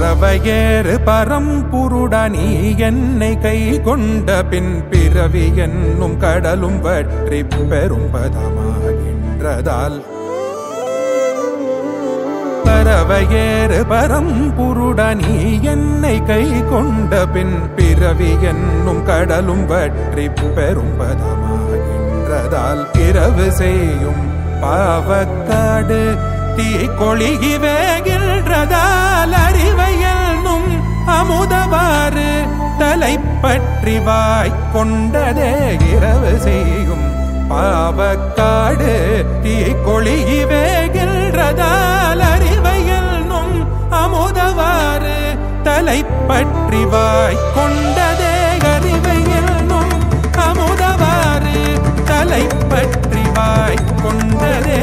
பறவையேறு பரம்புருடா நீ என்னை கை கொண்ட பின் பிறவி என்னும் கடலும் வற்றி பெரும் பதமாகின்றதால் பறவையேறு பரம்புருடா நீ என்னை கை கொண்ட பின் பிறவி என்னும் கடலும் வற்றி பெரும் பதமாகின்றதால் இரவு செய்யும் பாவக்காடு தீ கொளிகி வேகின்றதால் அறிவையென்னும் அமுதவாறு தலைப்பற்றி வாய் கொண்டதே இரவு செய்யும் பாவக்காடு தீ கொளிகி வேகின்றதால் அறிவையென்னும் அமுதவாறு தலைப்பற்றி வாய் கொண்டதே அறிவையென்னும் அமுதவாறு தலைப்பற்றி வாய் கொண்டதே